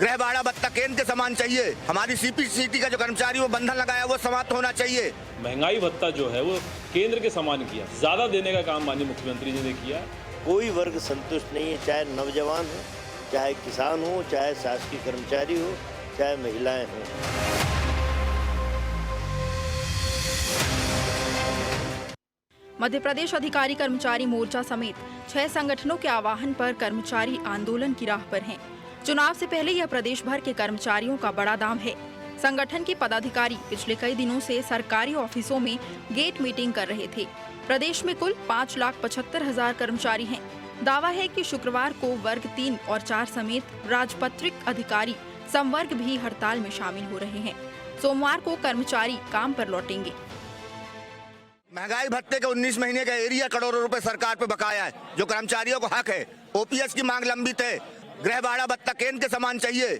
गृह भाड़ा भत्ता केंद्र के समान चाहिए। हमारी सीपीसीटी का जो कर्मचारी वो बंधन लगाया वो समाप्त होना चाहिए। महंगाई भत्ता जो है वो केंद्र के समान किया, ज्यादा देने का काम माननीय मुख्यमंत्री जी ने किया। कोई वर्ग संतुष्ट नहीं है, चाहे नौजवान हो, चाहे किसान हो, चाहे शासकीय कर्मचारी हो, चाहे महिलाएं हों। मध्य प्रदेश अधिकारी कर्मचारी मोर्चा समेत 6 संगठनों के आह्वान पर कर्मचारी आंदोलन की राह पर हैं। चुनाव से पहले यह प्रदेश भर के कर्मचारियों का बड़ा दाम है। संगठन के पदाधिकारी पिछले कई दिनों से सरकारी ऑफिसों में गेट मीटिंग कर रहे थे। प्रदेश में कुल 5,75,000 कर्मचारी हैं। दावा है कि शुक्रवार को वर्ग 3 और 4 समेत राजपत्रित अधिकारी संवर्ग भी हड़ताल में शामिल हो रहे हैं। सोमवार को कर्मचारी काम पर लौटेंगे। महंगाई भत्ते के 19 महीने का एरिया करोड़ों रुपए सरकार पे बकाया है, जो कर्मचारियों को हक है। ओपीएस की मांग लंबित है। गृह भाड़ा भत्ता केंद्र के समान चाहिए।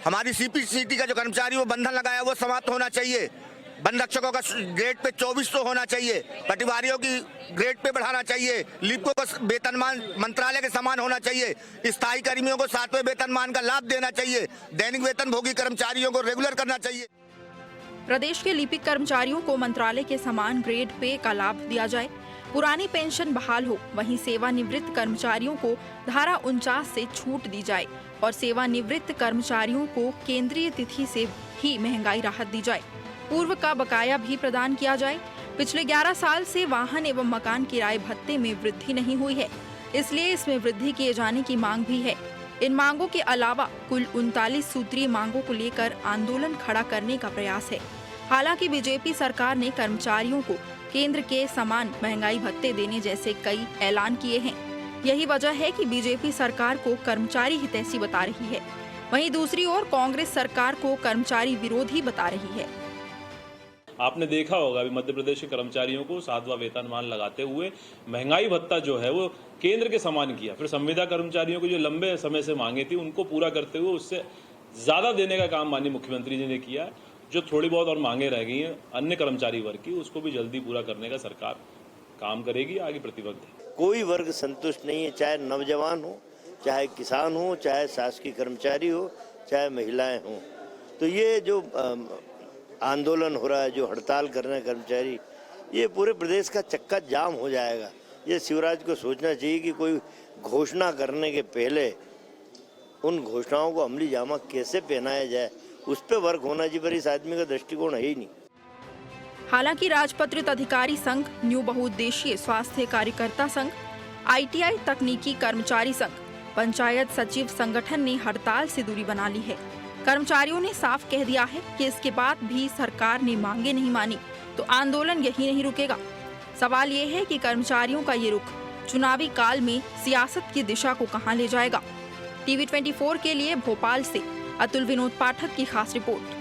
हमारी सीपीसीटी का जो कर्मचारी वो बंधन लगाया वो समाप्त होना चाहिए। वन रक्षकों का ग्रेड पे 2400 होना चाहिए। पटवारियों की ग्रेड पे बढ़ाना चाहिए। लिपिकों का वेतनमान मंत्रालय के समान होना चाहिए। स्थायी कर्मियों को 7वें वेतनमान का लाभ देना चाहिए। दैनिक वेतन भोगी कर्मचारियों को रेगुलर करना चाहिए। प्रदेश के लिपिक कर्मचारियों को मंत्रालय के समान ग्रेड पे का लाभ दिया जाए। पुरानी पेंशन बहाल हो। वहीं सेवानिवृत्त कर्मचारियों को धारा 49 से छूट दी जाए और सेवानिवृत्त कर्मचारियों को केंद्रीय तिथि से ही महंगाई राहत दी जाए। पूर्व का बकाया भी प्रदान किया जाए। पिछले 11 साल से वाहन एवं मकान किराए भत्ते में वृद्धि नहीं हुई है, इसलिए इसमें वृद्धि किए जाने की मांग भी है। इन मांगों के अलावा कुल 39 सूत्रीय मांगों को लेकर आंदोलन खड़ा करने का प्रयास है। हालांकि बीजेपी सरकार ने कर्मचारियों को केंद्र के समान महंगाई भत्ते देने जैसे कई ऐलान किए हैं। यही वजह है कि बीजेपी सरकार को कर्मचारी हितैषी बता रही है। वहीं दूसरी ओर कांग्रेस सरकार को कर्मचारी विरोधी बता रही है। आपने देखा होगा अभी मध्य प्रदेश के कर्मचारियों को 7वां वेतनमान लगाते हुए महंगाई भत्ता जो है वो केंद्र के समान किया। फिर संविदा कर्मचारियों को जो लंबे समय से मांगे थी उनको पूरा करते हुए उससे ज्यादा देने का काम माननीय मुख्यमंत्री जी ने किया। जो थोड़ी बहुत और मांगे रह गई हैं अन्य कर्मचारी वर्ग की, उसको भी जल्दी पूरा करने का सरकार काम करेगी, आगे प्रतिबद्ध है। कोई वर्ग संतुष्ट नहीं है, चाहे नौजवान हो, चाहे किसान हो, चाहे शासकीय कर्मचारी हो, चाहे महिलाएं हों। तो ये जो आंदोलन हो रहा है, जो हड़ताल कर रहे हैं कर्मचारी, ये पूरे प्रदेश का चक्का जाम हो जाएगा। ये शिवराज को सोचना चाहिए कि कोई घोषणा करने के पहले उन घोषणाओं को अमली जामा कैसे पहनाया जाए, उस पर वर्क होना चाहिए, पर इस आदमी का दृष्टिकोण है ही नहीं। हालांकि राजपत्रित अधिकारी संघ, न्यू बहुउद्देशीय स्वास्थ्य कार्यकर्ता संघ, आईटीआई तकनीकी कर्मचारी संघ, पंचायत सचिव संगठन ने हड़ताल से दूरी बना ली है। कर्मचारियों ने साफ कह दिया है कि इसके बाद भी सरकार ने मांगे नहीं मानी तो आंदोलन यही नहीं रुकेगा। सवाल ये है कि कर्मचारियों का ये रुख चुनावी काल में सियासत की दिशा को कहां ले जाएगा। टीवी 24 के लिए भोपाल से अतुल विनोद पाठक की खास रिपोर्ट।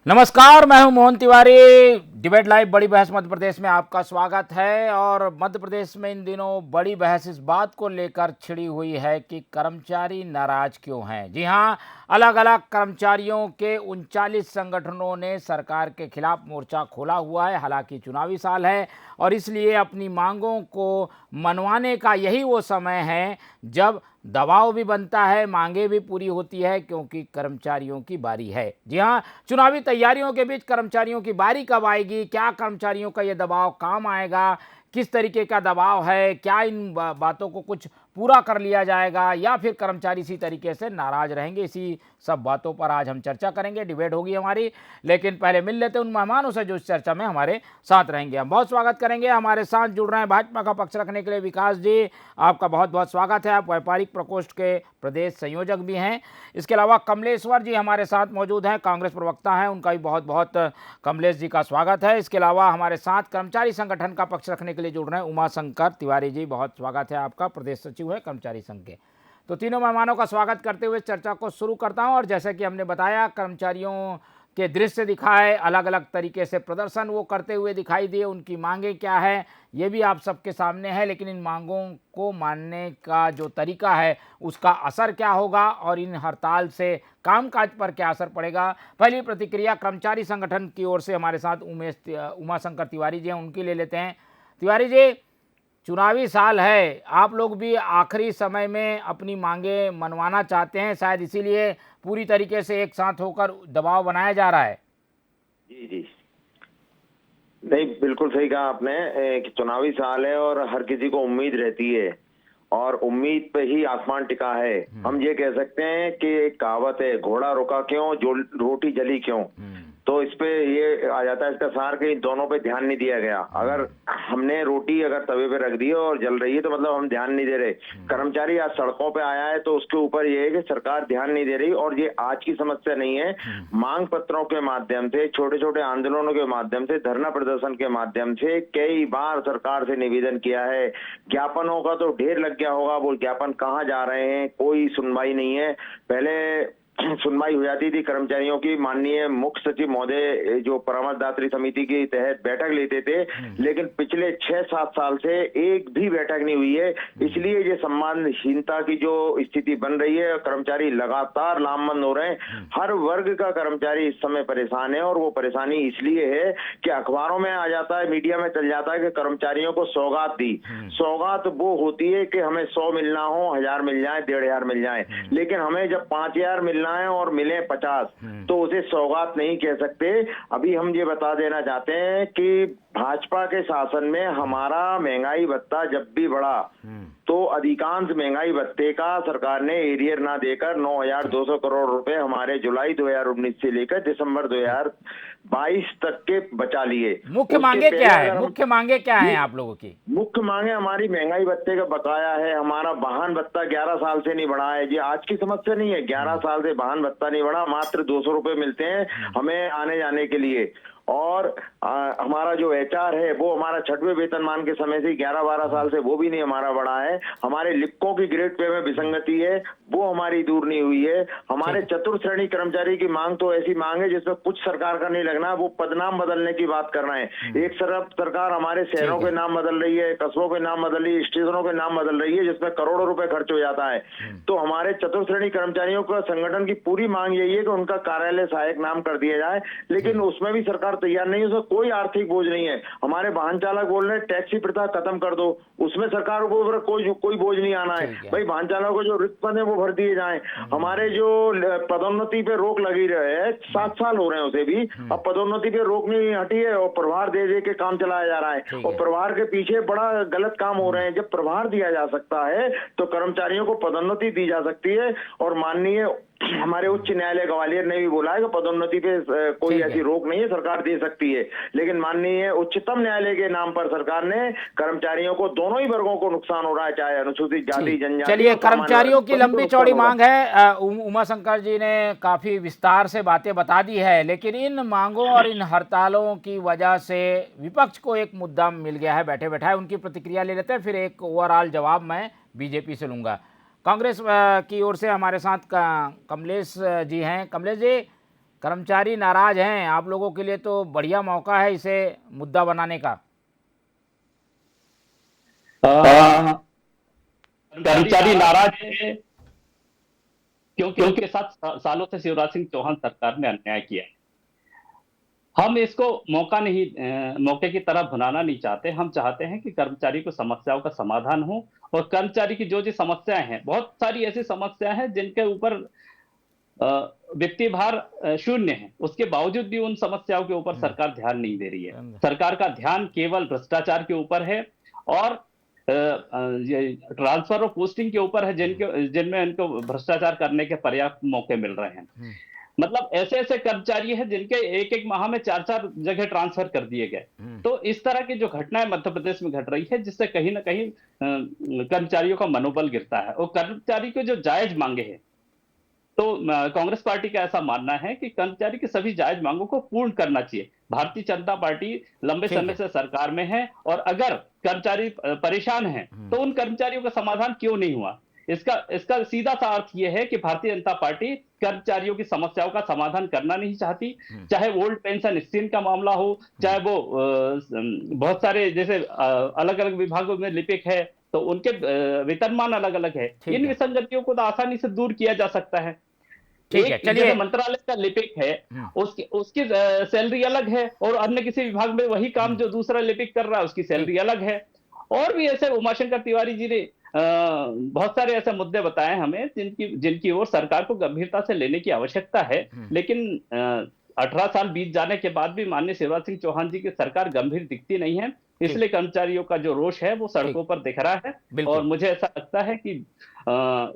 नमस्कार, मैं हूं मोहन तिवारी। डिबेट लाइव बड़ी बहस मध्य प्रदेश में आपका स्वागत है। और मध्य प्रदेश में इन दिनों बड़ी बहस इस बात को लेकर छिड़ी हुई है कि कर्मचारी नाराज क्यों हैं। जी हां, अलग अलग कर्मचारियों के 39 संगठनों ने सरकार के खिलाफ मोर्चा खोला हुआ है। हालांकि चुनावी साल है और इसलिए अपनी मांगों को मनवाने का यही वो समय है जब दबाव भी बनता है, मांगे भी पूरी होती है, क्योंकि कर्मचारियों की बारी है। जी हाँ, चुनावी तैयारियों के बीच कर्मचारियों की बारी कब आएगी, क्या कर्मचारियों का ये दबाव काम आएगा, किस तरीके का दबाव है, क्या इन बातों को कुछ पूरा कर लिया जाएगा या फिर कर्मचारी इसी तरीके से नाराज रहेंगे, इसी सब बातों पर आज हम चर्चा करेंगे, डिबेट होगी हमारी। लेकिन पहले मिल लेते हैं उन मेहमानों से जो इस चर्चा में हमारे साथ रहेंगे। हम बहुत स्वागत करेंगे, हमारे साथ जुड़ रहे हैं भाजपा का पक्ष रखने के लिए विकास जी, आपका बहुत बहुत स्वागत है। आप व्यापारिक प्रकोष्ठ के प्रदेश संयोजक भी हैं। इसके अलावा कमलेश्वर जी हमारे साथ मौजूद हैं, कांग्रेस प्रवक्ता हैं, उनका भी बहुत बहुत कमलेश जी का स्वागत है। इसके अलावा हमारे साथ कर्मचारी संगठन का पक्ष रखने के लिए जुड़ रहे हैं उमाशंकर तिवारी जी, बहुत स्वागत है आपका, प्रदेश सचिव है कर्मचारी संघ के। तो तीनों मेहमानों का स्वागत करते हुए चर्चा को शुरू करता हूं। और जैसे कि हमने बताया, कर्मचारियों के दृश्य दिखाए, अलग अलग तरीके से प्रदर्शन वो करते हुए दिखाई दिए, उनकी मांगें क्या है ये भी आप सबके सामने है। लेकिन इन मांगों को मानने का जो तरीका है उसका असर क्या होगा और इन हड़ताल से कामकाज पर क्या असर पड़ेगा, पहली प्रतिक्रिया कर्मचारी संगठन की ओर से हमारे साथ उमाशंकर तिवारी जी हैं, उनकी ले लेते हैं। तिवारी जी, चुनावी साल है, आप लोग भी आखिरी समय में अपनी मांगे मनवाना चाहते हैं, शायद इसीलिए पूरी तरीके से एक साथ होकर दबाव बनाया जा रहा है। जी जी, नहीं बिल्कुल सही कहा आपने कि चुनावी साल है और हर किसी को उम्मीद रहती है और उम्मीद पे ही आसमान टिका है। हम ये कह सकते हैं कि एक कहावत है, घोड़ा रुका क्यों, जो रोटी जली क्यों। तो इस पे ये आ जाता है इसका सार कि इन दोनों पे ध्यान नहीं दिया गया। अगर हमने रोटी अगर तवे पे रख दी है और जल रही है तो मतलब हम ध्यान नहीं दे रहे। कर्मचारी आज सड़कों पे आया है तो उसके ऊपर ये है कि सरकार ध्यान नहीं दे रही। और ये आज की समस्या नहीं है, मांग पत्रों के माध्यम से, छोटे छोटे आंदोलनों के माध्यम से, धरना प्रदर्शन के माध्यम से कई बार सरकार से निवेदन किया है। ज्ञापनों का तो ढेर लग गया होगा, वो ज्ञापन कहाँ जा रहे हैं, कोई सुनवाई नहीं है। पहले सुनवाई हो जाती थी कर्मचारियों की, माननीय मुख्य सचिव महोदय जो परामर्शदात्री समिति के तहत बैठक लेते थे, लेकिन पिछले 6-7 साल से एक भी बैठक नहीं हुई है। इसलिए ये सम्मानहीनता की जो स्थिति बन रही है, कर्मचारी लगातार लामबंद हो रहे हैं। हर वर्ग का कर्मचारी इस समय परेशान है और वो परेशानी इसलिए है कि अखबारों में आ जाता है, मीडिया में चल जाता है कि कर्मचारियों को सौगात दी। सौगात वो होती है कि हमें 100 मिलना हो, 1000 मिल जाए, 1500 मिल जाए, लेकिन हमें जब 5000 मिलना है और मिले 50 तो उसे सौगात नहीं कह सकते। अभी हम ये बता देना चाहते हैं कि भाजपा के शासन में हमारा महंगाई भत्ता जब भी बढ़ा तो अधिकांश महंगाई भत्ते का सरकार ने एरियर ना देकर 9200 करोड़ रुपए हमारे जुलाई 2019 से लेकर दिसंबर 2022 तक के बचा लिए। मुख्य मांगे क्या है, मुख्य मांगे क्या है आप लोगों की? मुख्य मांगे हमारी महंगाई भत्ते का बकाया है, हमारा वाहन भत्ता 11 साल से नहीं बढ़ा है। जी आज की समस्या नहीं है, 11 साल से वाहन भत्ता नहीं बढ़ा, मात्र 200 रुपए मिलते हैं हमें आने जाने के लिए। और हमारा जो HR है वो हमारा 6वें वेतनमान के समय से 11-12 साल से वो भी नहीं हमारा बढ़ा है। हमारे लिपिकों की ग्रेड पे में विसंगति है, वो हमारी दूर नहीं हुई है। हमारे चतुर्थ श्रेणी कर्मचारी की मांग तो ऐसी मांग है जिसमें कुछ सरकार का नहीं लगना, वो पदनाम बदलने की बात कर रहे हैं। एक तरफ सरकार हमारे शहरों के नाम बदल रही है, कस्बों के नाम बदल रही है, स्टेशनों के नाम बदल रही है, जिसमें करोड़ों रुपए खर्च हो जाता है। तो हमारे चतुर्थ श्रेणी कर्मचारियों का संगठन की पूरी मांग यही है कि उनका कार्यालय सहायक नाम कर दिया जाए, लेकिन उसमें भी सरकार तैयार नहीं है। उसमें कोई आर्थिक बोझ नहीं है। हमारे वाहन चालक बोल रहे हैं टैक्सी प्रथा खत्म कर दो, उसमें सरकार को ऊपर कोई बोझ नहीं आना है। भाई वाहन चालकों को जो रिक्त पद है वो भर दिए जाएं। हमारे जो पदोन्नति पे रोक लगी रहे है, 7 साल हो रहे हैं उसे भी, अब पदोन्नति पे रोक नहीं हटी है और प्रभार दे दे के काम चलाया जा रहा है। और प्रभार के पीछे बड़ा गलत काम हो रहे हैं। जब प्रभार दिया जा सकता है तो कर्मचारियों को पदोन्नति दी जा सकती है। और माननीय हमारे उच्च न्यायालय ग्वालियर ने भी बोला है कि पदोन्नति पे कोई ऐसी रोक नहीं है, सरकार दे सकती है। लेकिन माननीय उच्चतम न्यायालय के नाम पर सरकार ने कर्मचारियों को, दोनों ही वर्गों को नुकसान हो रहा है, चाहे अनुसूचित जाति जनजाति। चलिए, कर्मचारियों की लंबी चौड़ी मांग है। उमा शंकर जी ने काफी विस्तार से बातें बता दी है, लेकिन इन मांगों और इन हड़तालों की वजह से विपक्ष को एक मुद्दा मिल गया है, बैठे बैठा है। उनकी प्रतिक्रिया ले लेते हैं, फिर एक ओवरऑल जवाब मैं बीजेपी से लूंगा। कांग्रेस की ओर से हमारे साथ कमलेश जी हैं। कमलेश जी, कर्मचारी नाराज हैं, आप लोगों के लिए तो बढ़िया मौका है इसे मुद्दा बनाने का। कर्मचारी नाराज है क्योंकि उनके साथ सालों से शिवराज सिंह चौहान सरकार ने अन्याय किया है। हम इसको मौके की तरफ बनाना नहीं चाहते। हम चाहते हैं कि कर्मचारी को समस्याओं का समाधान हो और कर्मचारी की जो समस्याएं हैं, बहुत सारी ऐसी समस्याएं हैं जिनके ऊपर वित्तीय भार शून्य है, उसके बावजूद भी उन समस्याओं के ऊपर सरकार ध्यान नहीं दे रही है। सरकार का ध्यान केवल भ्रष्टाचार के ऊपर है और ट्रांसफर और पोस्टिंग के ऊपर है, जिनमें इनको भ्रष्टाचार करने के पर्याप्त मौके मिल रहे हैं। मतलब ऐसे ऐसे कर्मचारी हैं जिनके एक माह में 4 जगह ट्रांसफर कर दिए गए। तो इस तरह की जो घटनाएं मध्य प्रदेश में घट रही है, जिससे कहीं ना कहीं कर्मचारियों का मनोबल गिरता है और कर्मचारी को जो जायज मांगे हैं, तो कांग्रेस पार्टी का ऐसा मानना है कि कर्मचारी की सभी जायज मांगों को पूर्ण करना चाहिए। भारतीय जनता पार्टी लंबे समय से सरकार में है और अगर कर्मचारी परेशान हैं तो उन कर्मचारियों का समाधान क्यों नहीं हुआ? इसका सीधा सा अर्थ यह है कि भारतीय जनता पार्टी कर्मचारियों की समस्याओं का समाधान करना नहीं चाहती। चाहे ओल्ड पेंशन स्कीम का मामला हो, चाहे वो बहुत सारे जैसे अलग अलग विभागों में लिपिक है तो उनके वेतनमान अलग अलग है। इन विसंगतियों को तो आसानी से दूर किया जा सकता है। चलिए, मंत्रालय का लिपिक है, उसकी सैलरी अलग है और अन्य किसी विभाग में वही काम जो दूसरा लिपिक कर रहा है उसकी सैलरी अलग है। और भी ऐसे उमाशंकर तिवारी जी ने बहुत सारे ऐसे मुद्दे बताए हमें जिनकी ओर सरकार को गंभीरता से लेने की आवश्यकता है। लेकिन 18 साल बीत जाने के बाद भी माननीय शिवराज सिंह चौहान जी की सरकार गंभीर दिखती नहीं है, इसलिए कर्मचारियों का जो रोष है वो सड़कों पर दिख रहा है। और मुझे ऐसा लगता है कि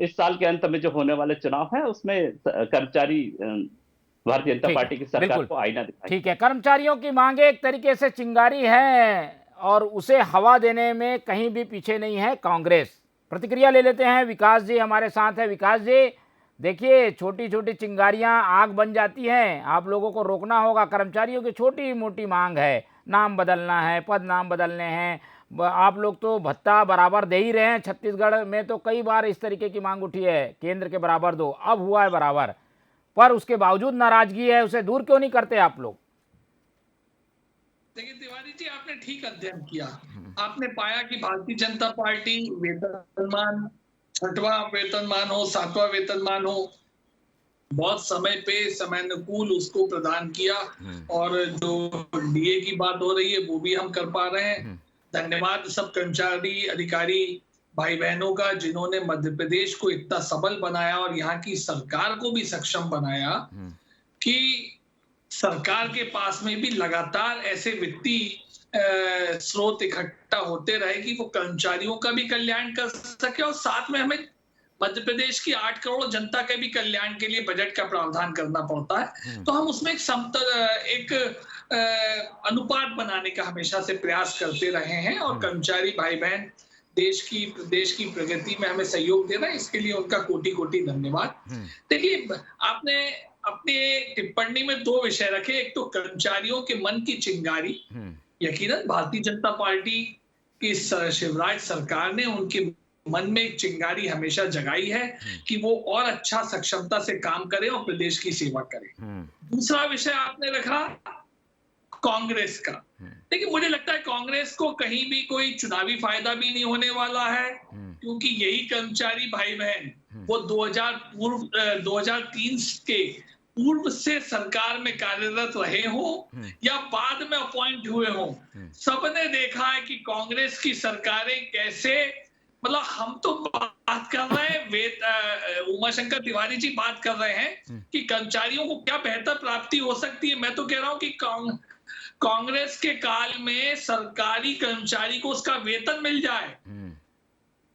इस साल के अंत में जो होने वाले चुनाव है उसमें कर्मचारी भारतीय जनता पार्टी की सरकार को आईना दिखाएंगे। ठीक है, कर्मचारियों की मांगे एक तरीके से चिंगारी है और उसे हवा देने में कहीं भी पीछे नहीं है कांग्रेस। प्रतिक्रिया ले लेते हैं, विकास जी हमारे साथ है। विकास जी, देखिए छोटी छोटी चिंगारियां आग बन जाती हैं, आप लोगों को रोकना होगा। कर्मचारियों की छोटी मोटी मांग है, नाम बदलना है, पद नाम बदलने हैं, आप लोग तो भत्ता बराबर दे ही रहे हैं। छत्तीसगढ़ में तो कई बार इस तरीके की मांग उठी है, केंद्र के बराबर दो, अब हुआ है बराबर, पर उसके बावजूद नाराजगी है, उसे दूर क्यों नहीं करते आप लोग? देखिए तिवारी जी, आपने ठीक अध्ययन किया। आपने पाया कि भारतीय जनता पार्टी वेतनमान, 6वां वेतनमान हो, 7वां वेतनमान हो, बहुत समय पे समयानुकूल उसको प्रदान किया। और जो डीए की बात हो रही है वो भी हम कर पा रहे हैं। धन्यवाद सब कर्मचारी अधिकारी भाई बहनों का जिन्होंने मध्य प्रदेश को इतना सबल बनाया और यहाँ की सरकार को भी सक्षम बनाया कि सरकार के पास में भी लगातार ऐसे वित्तीय स्रोत इकट्ठा होते रहे कि वो कर्मचारियों का भी कल्याण कर सके और साथ में हमें मध्य प्रदेश की 8 करोड़ जनता के भी कल्याण के लिए बजट का प्रावधान करना पड़ता है। तो हम उसमें एक अनुपात बनाने का हमेशा से प्रयास करते रहे हैं और कर्मचारी भाई बहन देश की प्रगति में हमें सहयोग दे रहे हैं, इसके लिए उनका कोटि कोटि धन्यवाद। देखिए, आपने अपने टिप्पणी में 2 विषय रखे, एक तो कर्मचारियों के मन की चिंगारी, यकीनन भारतीय जनता पार्टी की शिवराज सरकार ने उनके मन में एक चिंगारी हमेशा जगाई है कि वो और अच्छा सक्षमता से काम करे और प्रदेश की सेवा करे। दूसरा विषय आपने रखा कांग्रेस का। देखिए, मुझे लगता है कांग्रेस को कहीं भी कोई चुनावी फायदा भी नहीं होने वाला है, क्योंकि यही कर्मचारी भाई बहन वो 2003 के पूर्व से सरकार में कार्यरत रहे हो या बाद में अपॉइंट हुए हो, सबने देखा है कि कांग्रेस की सरकारें कैसे, मतलब हम तो बात कर रहे हैं, उमाशंकर तिवारी जी बात कर रहे हैं कि कर्मचारियों को क्या बेहतर प्राप्ति हो सकती है। मैं तो कह रहा हूं कि कांग्रेस के काल में सरकारी कर्मचारी को उसका वेतन मिल जाए,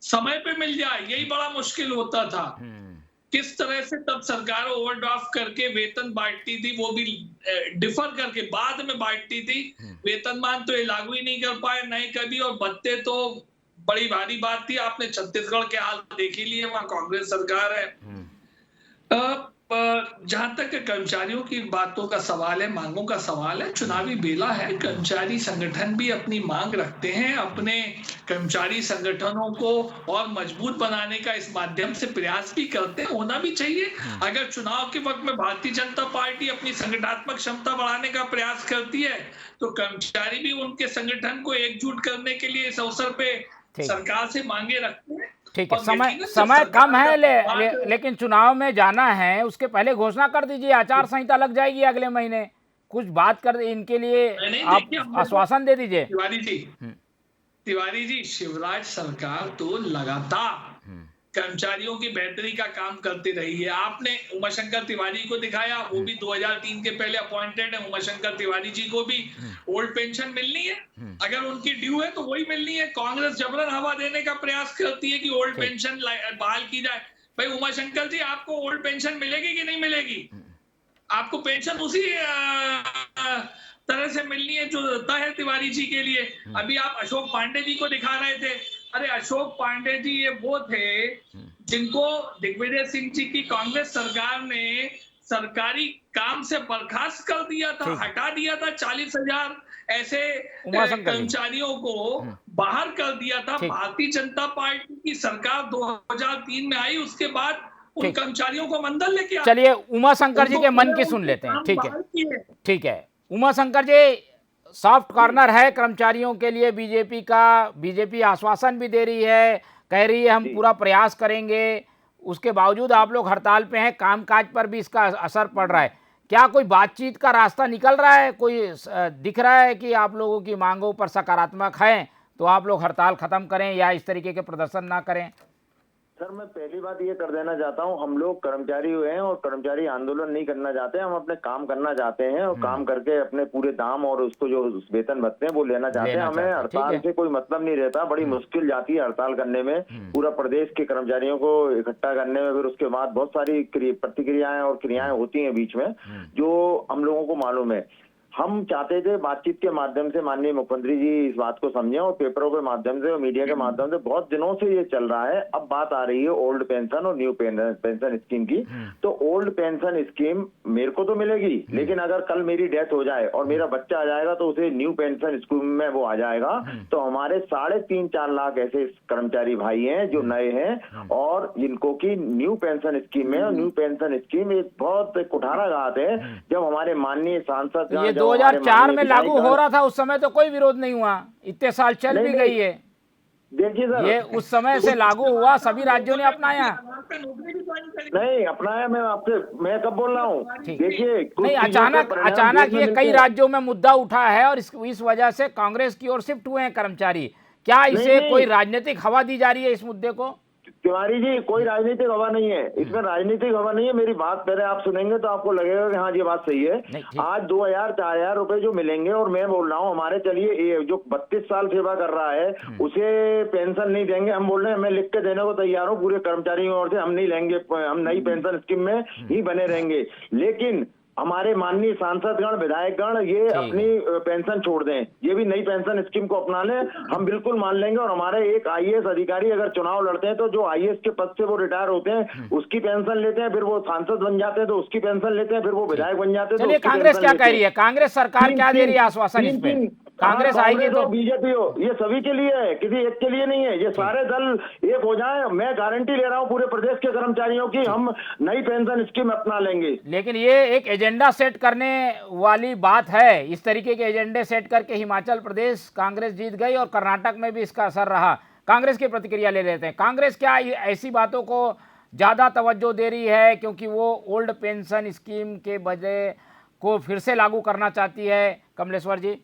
समय पे मिल जाए, यही बड़ा मुश्किल होता था। किस तरह से तब सरकार ओवरड्राफ्ट करके वेतन बांटती थी, वो भी डिफर करके बाद में बांटती थी। वेतनमान तो ये लागू ही नहीं कर पाए, नहीं कभी, और भत्ते तो बड़ी भारी बात थी। आपने छत्तीसगढ़ के हाल देख ही लिए, वहां कांग्रेस सरकार है। जहां तक कर्मचारियों की बातों का सवाल है, मांगों का सवाल है, चुनावी बेला है, कर्मचारी संगठन भी अपनी मांग रखते हैं, अपने कर्मचारी संगठनों को और मजबूत बनाने का इस माध्यम से प्रयास भी करते हैं, होना भी चाहिए। अगर चुनाव के वक्त में भारतीय जनता पार्टी अपनी संगठनात्मक क्षमता बढ़ाने का प्रयास करती है तो कर्मचारी भी उनके संगठन को एकजुट करने के लिए इस अवसर पे सरकार से मांगे रखते हैं। ठीक है, समय कम है, लेकिन चुनाव में जाना है, उसके पहले घोषणा कर दीजिए, आचार संहिता लग जाएगी अगले महीने, कुछ बात कर इनके लिए आप आश्वासन दे दीजिए। तिवारी जी, शिवराज सरकार तो लगातार कर्मचारियों की बेहतरी का काम करती रही है। आपने उमाशंकर तिवारी को दिखाया, वो भी 2003 के पहले अपॉइंटेड है। उमाशंकर तिवारी जी को भी ओल्ड पेंशन मिलनी है, अगर उनकी ड्यू है तो वही मिलनी है। कांग्रेस जबरन हवा देने का प्रयास करती है कि ओल्ड पेंशन बहाल की जाए। भाई उमाशंकर जी, आपको ओल्ड पेंशन मिलेगी कि नहीं मिलेगी? आपको पेंशन उसी तरह से मिलनी है जो तय है तिवारी जी के लिए। अभी आप अशोक पांडे जी को दिखा रहे थे, अरे अशोक पांडे जी ये वो थे जिनको दिग्विजय सिंह जी की कांग्रेस सरकार ने सरकारी काम से बर्खास्त कर दिया था, हटा दिया था। 40,000 ऐसे कर्मचारियों को बाहर कर दिया था। भारतीय जनता पार्टी की सरकार 2003 में आई, उसके बाद उन कर्मचारियों को मंडल लेके आए। चलिए उमाशंकर जी के मन की सुन लेते हैं। ठीक है, ठीक है उमाशंकर जी, सॉफ्ट कॉर्नर है कर्मचारियों के लिए बीजेपी का, बीजेपी आश्वासन भी दे रही है, कह रही है हम पूरा प्रयास करेंगे, उसके बावजूद आप लोग हड़ताल पे हैं, कामकाज पर भी इसका असर पड़ रहा है। क्या कोई बातचीत का रास्ता निकल रहा है, कोई दिख रहा है कि आप लोगों की मांगों पर सकारात्मक है तो आप लोग हड़ताल खत्म करें या इस तरीके के प्रदर्शन ना करें? सर, मैं पहली बात ये कर देना चाहता हूँ, हम लोग कर्मचारी हुए हैं और कर्मचारी आंदोलन नहीं करना चाहते हैं। हम अपने काम करना चाहते हैं और काम करके अपने पूरे दाम और उसको जो वेतन भत्ते हैं वो लेना चाहते हैं। हमें हड़ताल से कोई मतलब नहीं रहता। बड़ी मुश्किल जाती है हड़ताल करने में, पूरा प्रदेश के कर्मचारियों को इकट्ठा करने में। फिर उसके बाद बहुत सारी प्रतिक्रियाएं और क्रियाएं होती हैं बीच में, जो हम लोगों को मालूम है। हम चाहते थे बातचीत के माध्यम से माननीय मुख्यमंत्री जी इस बात को समझें, और पेपरों के माध्यम से और मीडिया के माध्यम से बहुत दिनों से ये चल रहा है। अब बात आ रही है ओल्ड पेंशन और न्यू पेंशन स्कीम की। तो ओल्ड पेंशन स्कीम मेरे को तो मिलेगी, लेकिन अगर कल मेरी डेथ हो जाए और मेरा बच्चा आ जाएगा तो उसे न्यू पेंशन स्कीम में वो आ जाएगा। तो हमारे 3.5-4 लाख ऐसे कर्मचारी भाई हैं जो नए हैं और जिनको की न्यू पेंशन स्कीम है। और न्यू पेंशन स्कीम एक बहुत कुठारा घात है। जब हमारे माननीय सांसद 2004 में लागू हो रहा था, उस समय तो कोई विरोध नहीं हुआ, इतने साल चल भी गई है। देखिए सर, ये उस समय से लागू हुआ, सभी राज्यों ने अपनाया। नहीं अपनाया, मैं कब बोल रहा हूँ? देखिए नहीं, अचानक ये कई राज्यों में मुद्दा उठा है और इस वजह से कांग्रेस की ओर शिफ्ट हुए हैं कर्मचारी। क्या इसे कोई राजनीतिक हवा दी जा रही है इस मुद्दे को? तिवारी जी, कोई राजनीतिक हवा नहीं है इसमें, राजनीतिक हवा नहीं है। मेरी बात पहले आप सुनेंगे तो आपको लगेगा कि हाँ ये बात सही है। आज 2,000-4,000 रुपए जो मिलेंगे, और मैं बोल रहा हूँ हमारे चलिए जो 32 साल सेवा कर रहा है उसे पेंशन नहीं देंगे। हम बोल रहे हैं, मैं लिख के देने को तैयार हूँ पूरे कर्मचारियों की ओर से, हम नहीं लेंगे, हम नई पेंशन स्कीम में ही बने रहेंगे। लेकिन हमारे माननीय सांसदगण, विधायकगण ये अपनी पेंशन छोड़ दें, ये भी नई पेंशन स्कीम को अपना लें, हम बिल्कुल मान लेंगे। और हमारे एक IAS अधिकारी अगर चुनाव लड़ते हैं तो जो IAS के पद से वो रिटायर होते हैं उसकी पेंशन लेते हैं, फिर वो सांसद बन जाते हैं तो उसकी पेंशन लेते हैं, फिर वो विधायक बन जाते हैं। चलिए, कांग्रेस क्या कह रही है? कांग्रेस सरकार क्या दे रही है आश्वासन इस पे? कांग्रेस आएगी तो बीजेपी हो, ये सभी के लिए है, किसी एक के लिए नहीं है। ये सारे दल एक हो जाए, मैं गारंटी ले रहा हूँ पूरे प्रदेश के कर्मचारियों की, हम नई पेंशन स्कीम अपना लेंगे। लेकिन ये एक एजेंडा सेट करने वाली बात है। इस तरीके के एजेंडे सेट करके हिमाचल प्रदेश कांग्रेस जीत गई और कर्नाटक में भी इसका असर रहा। कांग्रेस की प्रतिक्रिया ले लेते हैं। कांग्रेस क्या ऐसी बातों को ज्यादा तवज्जो दे रही है क्योंकि वो ओल्ड पेंशन स्कीम के बजाय को फिर से लागू करना चाहती है? कमलेश्वर जी,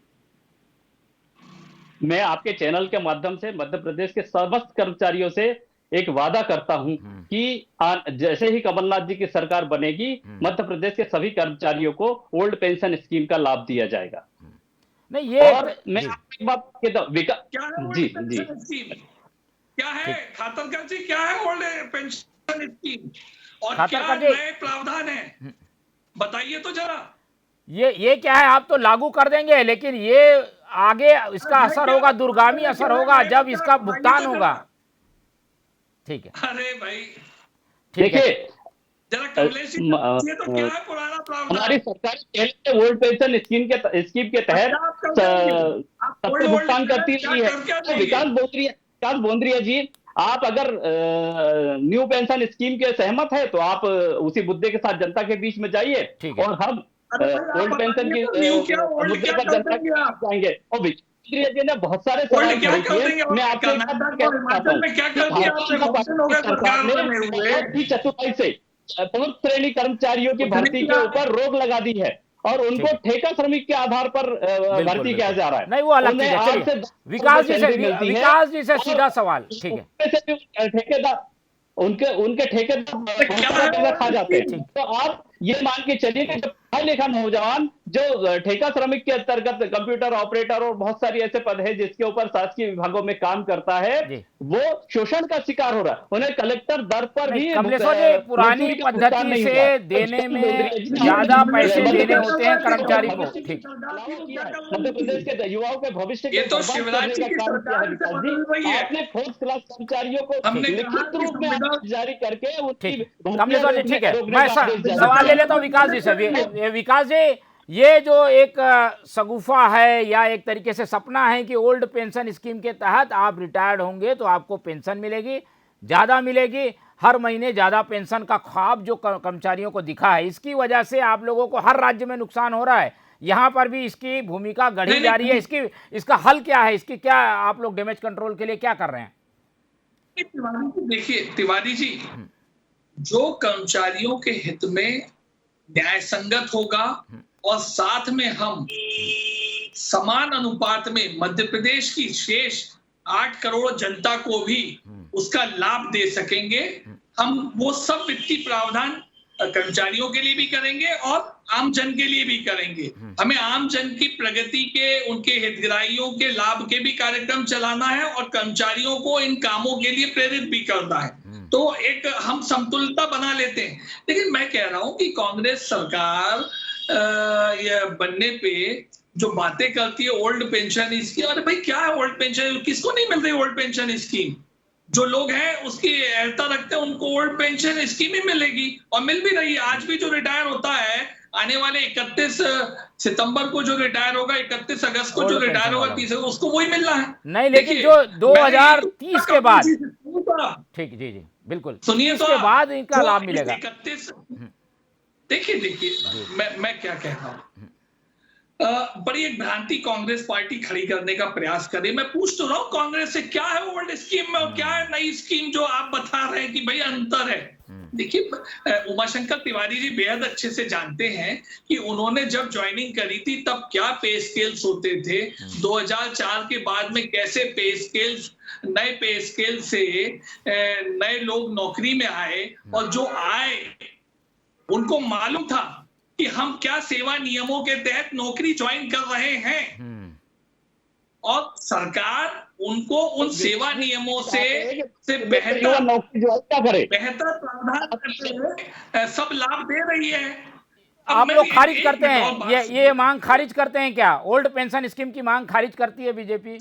मैं आपके चैनल के माध्यम से मध्य प्रदेश के समस्त कर्मचारियों से एक वादा करता हूं कि जैसे ही कमलनाथ जी की सरकार बनेगी, मध्य प्रदेश के सभी कर्मचारियों को ओल्ड पेंशन स्कीम का लाभ दिया जाएगा। नहीं, ये और मैं आपको एक बात कहता हूं, जी क्या है खातरकर जी, क्या है ओल्ड पेंशन स्कीम और खातरकर क्या जी, नए प्रावधान है, बताइए तो जरा। ये क्या है? आप तो लागू कर देंगे, लेकिन ये आगे इसका असर होगा, दूरगामी असर होगा जब इसका भुगतान होगा। ठीक है, अरे भाई ठीक है, जरा कमलेश जी ये तो क्या है पुराना प्रावधान? हमारी सरकार पहले ओल्ड पेंशन स्कीम के तहत सबको भुगतान करती रही है। विकास बोंद्रिया जी, आप अगर न्यू पेंशन स्कीम के सहमत है तो आप उसी मुद्दे के साथ जनता के बीच में जाइए और हम ओल्ड पेंशन की मुद्दे पर जनता के साथ जाएंगे। और विकास जी ने बहुत सारे सवाल खड़े किए। मैं आपसे चतुराई से 4 श्रेणी कर्मचारियों की भर्ती के ऊपर रोक लगा दी है और उनको ठेका श्रमिक के आधार पर भर्ती किया जा रहा है। नहीं, वो अलग चीज है। चलिए, विकास जी से सीधा सवाल। ठीक है, ठेकेदार उनके ठेकेदार खा जाते हैं। तो आप ये मान के चलिए कि पढ़ा लिखा नौजवान जो ठेका श्रमिक के अंतर्गत कंप्यूटर ऑपरेटर और बहुत सारी ऐसे पद है जिसके ऊपर शासकीय विभागों में काम करता है, वो शोषण का शिकार हो रहा है। उन्हें कलेक्टर दर पर भी पुरानी पद्धति से देने में ज्यादा पैसे देने होते हैं कर्मचारी को। ठीक, मध्य प्रदेश के युवाओं के भविष्य के आपने 4th क्लास कर्मचारियों को लिखित रूप में जारी करके कमलेश्वर जी, ठीक है, मैं सवाल ले लेता हूँ विकास जी से। विकास जी, ये जो एक शगुफा है या एक तरीके से सपना है कि ओल्ड पेंशन स्कीम के तहत आप रिटायर्ड होंगे तो आपको पेंशन मिलेगी, ज़्यादा मिलेगी, हर महीने ज़्यादा पेंशन का ख्वाब जो कर्मचारियों को दिखा है, इसकी वजह से आप लोगों को हर राज्य में नुकसान हो रहा है। यहाँ पर भी इसकी भूमिका गढ़ी जा रही है। इसका हल क्या है? इसकी क्या आप लोग डैमेज कंट्रोल के लिए क्या कर रहे हैं? देखिए तिवारी जी, जो कर्मचारियों के हित में न्याय संगत होगा और साथ में हम समान अनुपात में मध्य प्रदेश की शेष 8 करोड़ जनता को भी उसका लाभ दे सकेंगे। हम वो सब वित्तीय प्रावधान कर्मचारियों के लिए भी करेंगे और आम जन के लिए भी करेंगे। हमें आम जन की प्रगति के, उनके हितग्राहियों के लाभ के भी कार्यक्रम चलाना है और कर्मचारियों को इन कामों के लिए प्रेरित भी करना है। तो एक हम समतुलता बना लेते हैं। लेकिन मैं कह रहा हूं कि कांग्रेस सरकार ये बनने पे जो बातें करती है ओल्ड पेंशन स्कीम, अरे भाई क्या है ओल्ड पेंशन? किसको नहीं मिल रही ओल्ड पेंशन स्कीम? जो लोग हैं उसकी अहर्ता रखते हैं उनको ओल्ड पेंशन स्कीम ही मिलेगी और मिल भी रही है। आज भी जो रिटायर होता है, आने वाले 31 सितंबर को जो रिटायर होगा, 31 अगस्त को जो रिटायर होगा, 30 उसको वही मिलना है। नहीं, लेकिन जो 2030 के बाद, ठीक, जी जी बिल्कुल, सुनिए, तो इसके बाद इनका लाभ मिलेगा। 31 देखिए मैं क्या कह रहा हूं, बड़ी एक भ्रांति कांग्रेस पार्टी खड़ी करने का प्रयास कर रही है। मैं पूछ तो रहा हूं कांग्रेस से, क्या है ओल्ड स्कीम में और क्या है नई स्कीम जो आप बता रहे हैं कि भाई अंतर है? देखिए, उमाशंकर तिवारी जी बेहद अच्छे से जानते हैं कि उन्होंने जब ज्वाइनिंग करी थी तब क्या पे स्केल्स होते थे, 2004 के बाद में कैसे पे स्केल्स, नए पे स्केल से नए लोग नौकरी में आए और जो आए उनको मालूम था कि हम क्या सेवा नियमों के तहत नौकरी ज्वाइन कर रहे हैं और सरकार उनको उन सेवा नियमों से बेहतर नौकरी ज्वाइन करे, बेहतर प्रावधान करते हुए सब लाभ दे रही है। आप लोग खारिज करते हैं ये मांग खारिज करते हैं क्या? ओल्ड पेंशन स्कीम की मांग खारिज करती है बीजेपी?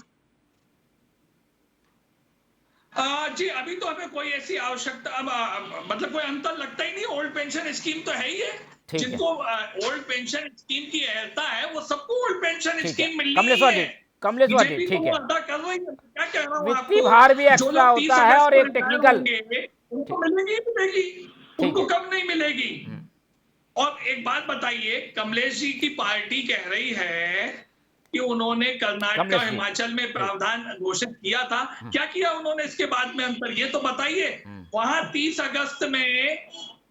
जी अभी तो हमें कोई ऐसी आवश्यकता, मतलब कोई अंतर लगता ही नहीं। ओल्ड पेंशन स्कीम तो है ही है। जिनको ओल्ड पेंशन स्कीम की अहर्ता है वो सबको ओल्ड पेंशन स्कीम मिल रही है। कमलेश्वर जी, ठीक है, क्या कह रहा हूं, वित्तीय भार भी एक्स्ट्रा होता है और एक टेक्निकल, उनको मिलेगी, उनको कम नहीं मिलेगी। और एक बात बताइए, कमलेश जी की पार्टी कह रही है कि उन्होंने कर्नाटक और हिमाचल में प्रावधान घोषित किया था। क्या किया उन्होंने इसके बाद में अंतर? ये तो बताइए। वहां 30 अगस्त में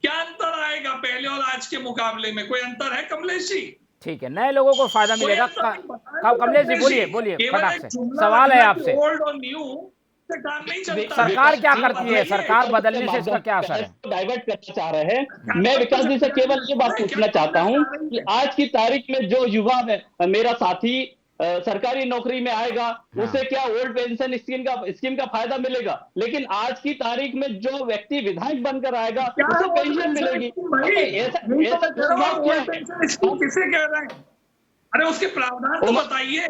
क्या अंतर आएगा पहले और आज के मुकाबले में? कोई अंतर है कमलेश जी? ठीक है, नए लोगों को फायदा मिलेगा। कमलेश जी बोलिए फटाक से, सवाल है आपसे। ओल्ड और न्यू से काम नहीं चलता। सरकार क्या करती है? सरकार बदलने से इसका क्या असर है? डाइवर्ट करना चाह रहे हैं। मैं विकास जी से केवल ये बात पूछना चाहता हूं कि आज की तारीख में जो युवा मेरा साथी सरकारी नौकरी में आएगा, उसे क्या ओल्ड पेंशन स्कीम का फायदा मिलेगा? लेकिन आज की तारीख में जो व्यक्ति विधायक बनकर आएगा उसे पेंशन मिलेगी। किसे कह रहे हैं? अरे उसके प्रावधान तो बताइए।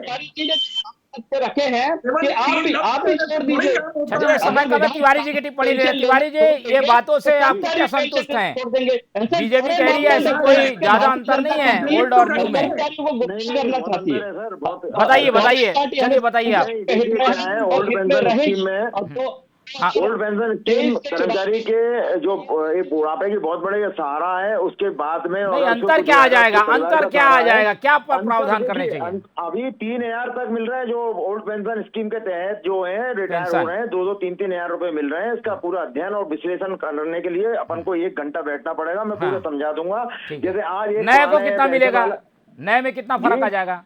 रखे हैं कि आप भी छोड़ दीजिए। समय कम है, तिवारी जी की टिप्पणी ले। तिवारी जी, ये बातों से आप क्या संतुष्ट हैं? बीजेपी कह रही है ऐसी कोई ज्यादा अंतर नहीं है ओल्ड और न्यू में। करना चाहती है, बताइए चलिए बताइए आप। ओल्ड पेंशन स्कीम में ओल्ड पेंशन स्कीम कर्मचारी के जो एक बुढ़ापे की बहुत बड़ी सहारा है, उसके बाद में नहीं, अंतर क्या आ जाएगा? अंतर क्या आ जाएगा? क्या प्रावधान करने चाहिए? अभी 3,000 तक मिल रहा है जो ओल्ड पेंशन स्कीम के तहत जो है रिटायर हो रहे हैं, 2-2, 3-3 हजार रुपए मिल रहे हैं। इसका पूरा अध्ययन और विश्लेषण करने के लिए अपन को 1 घंटा बैठना पड़ेगा। मैं पूरा समझा दूंगा। जैसे आज नए को कितना मिलेगा? नए में कितना फर्क आ जाएगा?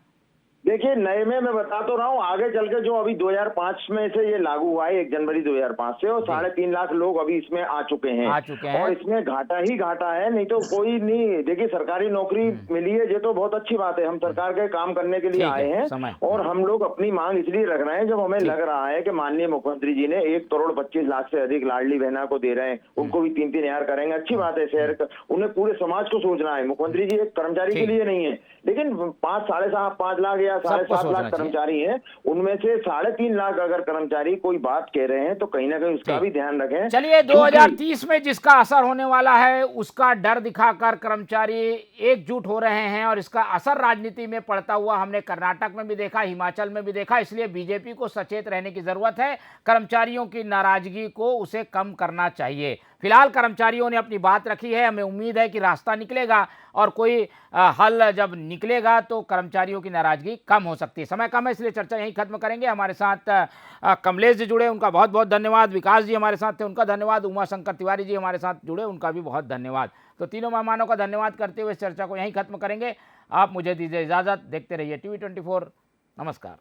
देखिए, नए में मैं बता तो रहा हूँ, आगे चल के जो अभी 2005 में से ये लागू हुआ है 1 जनवरी 2005 से, और 3.5 लाख लोग अभी इसमें आ चुके हैं और इसमें घाटा ही घाटा है, नहीं तो कोई नहीं। देखिए, सरकारी नौकरी मिली है, ये तो बहुत अच्छी बात है। हम सरकार के काम करने के लिए आए हैं और हम लोग अपनी मांग इसलिए रख रहे हैं जब हमें लग रहा है कि माननीय मुख्यमंत्री जी ने 1 करोड़ 25 लाख से अधिक लाडली बहना को दे रहे हैं, उनको भी 3-3 हजार करेंगे। अच्छी बात है, शहर उन्हें पूरे समाज को सोचना है। मुख्यमंत्री जी एक कर्मचारी के लिए नहीं है, लेकिन 5-5.5 लाख या 7.5 लाख कर्मचारी हैं, उनमें से 3.5 लाख अगर कर्मचारी कोई बात कह रहे हैं तो कहीं ना कहीं उसका भी ध्यान रखें। चलिए, 2030 में जिसका असर होने वाला है उसका डर दिखाकर कर्मचारी एकजुट हो रहे हैं और इसका असर राजनीति में पड़ता हुआ हमने कर्नाटक में भी देखा, हिमाचल में भी देखा। इसलिए बीजेपी को सचेत रहने की जरूरत है। कर्मचारियों की नाराजगी को उसे कम करना चाहिए। फिलहाल कर्मचारियों ने अपनी बात रखी है, हमें उम्मीद है कि रास्ता निकलेगा और कोई हल जब निकलेगा तो कर्मचारियों की नाराजगी कम हो सकती है। समय कम है इसलिए चर्चा यहीं खत्म करेंगे। हमारे साथ कमलेश जी जुड़े, उनका बहुत बहुत धन्यवाद। विकास जी हमारे साथ थे, उनका धन्यवाद। उमाशंकर तिवारी जी हमारे साथ जुड़े, उनका भी बहुत धन्यवाद। तो तीनों मेहमानों का धन्यवाद करते हुए इस चर्चा को यहीं खत्म करेंगे। आप मुझे दीजिए इजाज़त। देखते रहिए TV 24। नमस्कार।